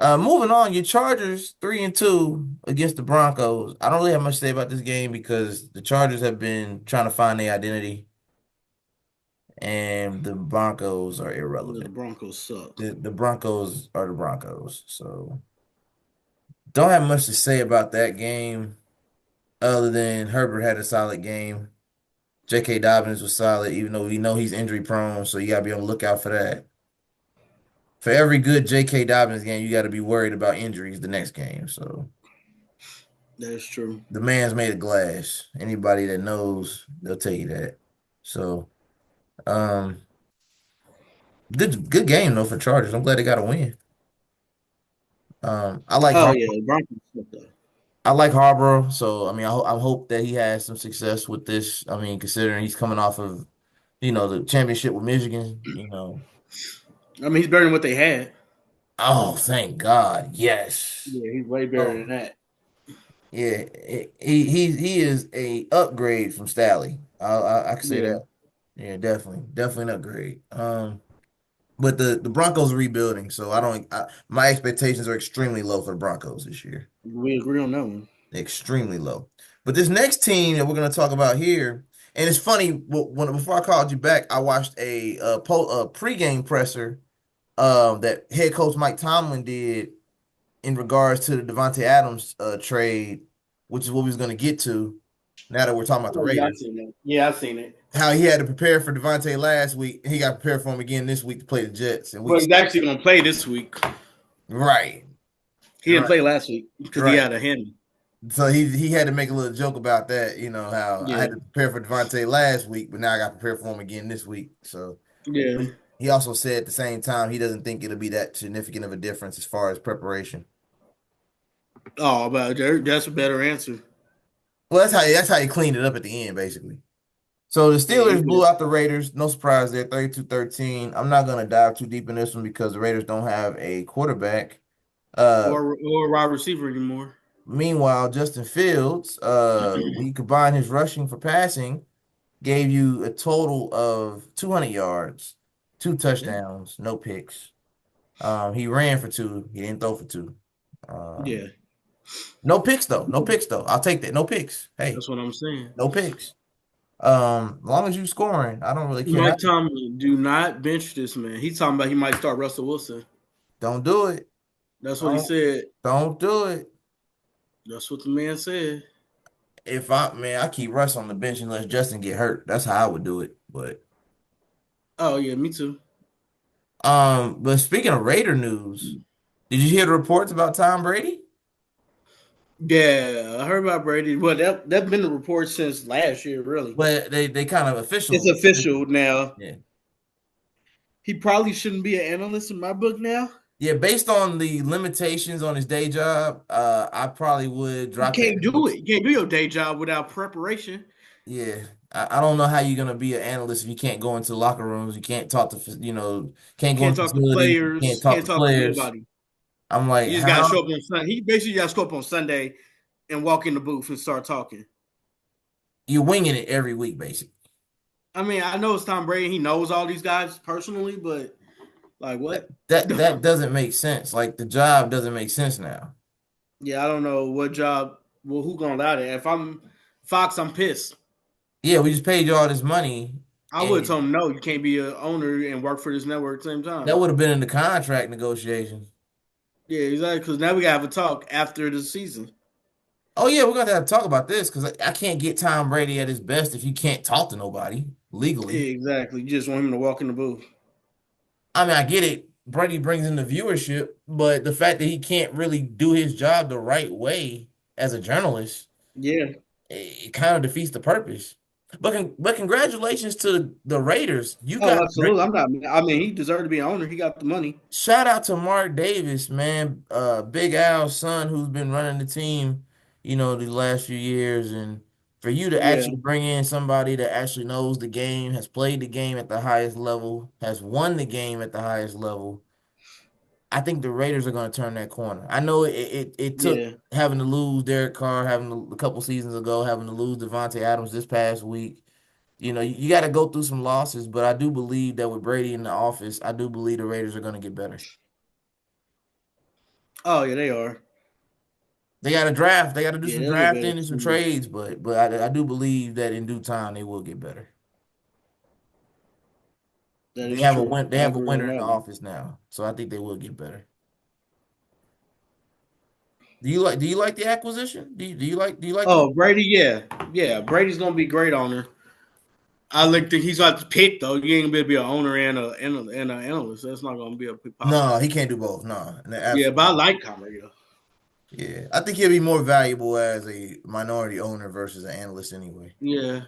Moving on, your Chargers 3-2 against the Broncos. I don't really have much to say about this game because the Chargers have been trying to find their identity, and the Broncos are Yeah, the irrelevant. Broncos suck. The Broncos are the Broncos. So don't have much to say about that game other than Herbert had a solid game. J.K. Dobbins was solid, even though we know he's injury prone, so you gotta be on the lookout for that. For every good J.K. Dobbins game, you got to be worried about injuries the next game. So That's true. the man's made of glass. Anybody that knows, they'll tell you that. So, um, good game though for Chargers. I'm glad they got a win. I like Oh Har yeah, the Broncos suck though. I like Harborough. So I mean, I hope that he has some success with this. I mean, considering he's coming off of the championship with Michigan. I mean, he's better than what they had. Oh, thank God, yes. Yeah, he's way better than Oh, that. yeah, he is a upgrade from Staley. I can say Yeah, that. Yeah, definitely an upgrade. But the Broncos are rebuilding, so my expectations are extremely low for the Broncos this year, we agree on that one. extremely low. But this next team that we're going to talk about here, and it's funny before I called you back, I watched a pregame presser that head coach Mike Tomlin did in regards to the Devontae Adams trade, which is what we was going to get to now that we're talking about the Oh yeah, I've Raiders. seen that. Yeah, I've seen it. How he had to prepare for Devontae last week, and he got prepared for him again this week to play the Jets in week Well, he's six. actually gonna play this week. Right, He didn't right, play last week because he right. had a hand. So he had to make a little joke about that, how I Yeah, had to prepare for Devontae last week, but now I got prepared for him again this week. So yeah. he also said at the same time he doesn't think it'll be that significant of a difference as far as preparation. Oh, but that's a better answer. Well, that's how he cleaned it up at the end, basically. So the Yeah, he Steelers blew did. out the Raiders. No surprise there, 32-13. I'm not going to dive too deep in this one because the Raiders don't have a quarterback. Uh, Or wide receiver anymore. Meanwhile, Justin Fields, when you combine his rushing for passing, gave you a total of 200 yards, two Yeah, touchdowns, no picks. He ran for two. He didn't throw for two. yeah. No picks though. No picks though. I'll take that. No picks. Hey, That's what I'm saying. no picks. As long as you scoring, I don't really care how. Mike Tomlin, do not bench this man. He's talking about he might start Russell Wilson. Don't do it. That's what he Don't said. don't do it. That's what the man said. If I man, I keep Russ on the bench unless Justin get hurt. That's how I would do it. Oh yeah, me too. But speaking of Raider news, did you hear the reports about Tom Brady? Yeah, I heard about Brady. Well, that's been the report since last year, really. But they kind of It's official. official now. Yeah. He probably shouldn't be an analyst in my book now. Yeah, based on the limitations on his day job, I probably would You drop the can't do it. analyst. You can't do your day job without preparation. Yeah. I don't know how you're gonna be an analyst if you can't go into locker rooms, you can't talk to can't go Can't into talk to facilities, you can't players. talk Can't to talk to players. nobody. I'm like, You just gotta show how? up on Sunday. He basically got to show up on Sunday and walk in the booth and start talking. You're winging it every week, basically. I mean, I know it's Tom Brady. He knows all these guys personally, but like That what? that doesn't make sense. Like the job doesn't make sense now. Yeah, I don't know what job. Well, who gonna allow that? If I'm Fox, I'm pissed. Yeah, we just paid you all this money, I would have and told him no. You can't be an owner and work for this network at the same that time. would have been in the contract negotiations. Yeah, exactly. Because now we gotta have a talk after the season. Oh yeah, we're gonna have to talk about this because I can't get Tom Brady at his best if you can't talk to nobody Yeah, legally. exactly. You just want him to walk in the booth. I mean, I get it. Brady brings in the viewership, but the fact that he can't really do his job the right way as a journalist, Yeah. it kind of defeats the purpose. But congratulations to the Raiders. You Oh, got absolutely. I'm not. I mean, he deserved to be an owner. He got the money. shout out to Mark Davis, man. Big Al's son who's been running the team, the last few years. And for you to Yeah. actually bring in somebody that actually knows the game, has played the game at the highest level, has won the game at the highest level, I think the Raiders are going to turn that corner. I know it took Yeah. having to lose Derek Carr, a couple seasons ago, having to lose Devontae Adams this past week. You got to go through some losses, but I do believe that with Brady in the office, I do believe the Raiders are going to get better. Oh yeah, they are. They got to draft. They got to do Yeah, some they're the better drafting and some team. trades, but I do believe that in due time they will get better. That They is have a true. win. They I have a agree on winner in the that one. office now, so I think they will get better. Do you like the acquisition? Do you like the Oh, Brady, yeah, yeah. Brady's gonna be great owner. I like think he's got to pick though. You ain't gonna be able to be an owner and an analyst. That's not gonna be possible. No, he can't do both. No, Yeah, but I absolutely. like Conner. Yeah, Yeah, I think he'll be more valuable as a minority owner versus an analyst anyway. yeah.